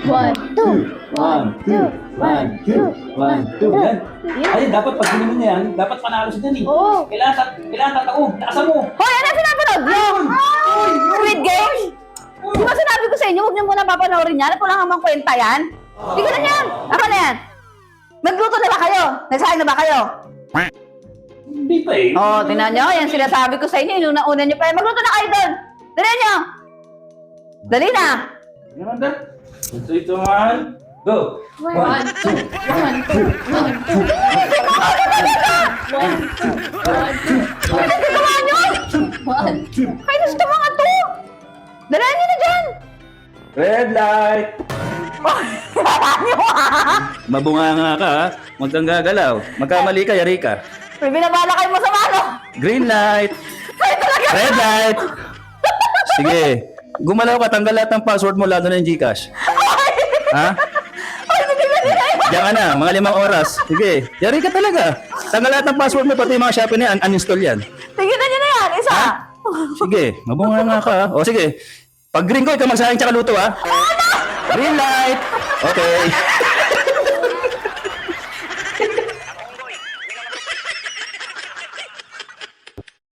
One, two. One, two. One, two. One, two. Yan. Ay, dapat pag mo na yan, dapat panalo siya dyan eh. Oo. Kailangan tataog. Nakasan mo. Hoy, ano yung pinapanood nyo? Squid Game? Di ba sinabi ko sa inyo, huwag niyo muna papanoorin yan. At wala namang kwenta yan. Hindi ko na yan. Ako na yan. Nagluto na ba kayo? Nagsahin na ba kayo? Hindi pa eh. Oo, tingnan nyo. Yan sinasabi ko sa inyo. Yung una nyo pa. Magluto na kayo doon. Dali nyo. Dali na. Miranda. 3, 2, 1. Go. One, two. One, two. One, two. One, two. One, two. Ano gagawa nyo? One, two. Kayo sa mga to. Dali nyo na dyan. Red light. Mabunga nga ka ha. Huwag kang gagalaw. Magkamali ka, yari ka. May binabala kayo mo sa mano. Green light. Kayo talaga. Red light. Sige. Gumalaw ka, tanggal lahat ng password mo, lalo na yung Gcash. Ha? Diyan ka na, mga 5 oras. Sige, yari ka talaga. Tanggal lahat ng password mo, pati yung mga Shopee na yan, uninstall yan. Tingnan nyo na yan. Isa. Sige, mabunga nga ka ha. O sige, pag green ko, ikaw magsahin tsaka luto ha. Green light. Okay.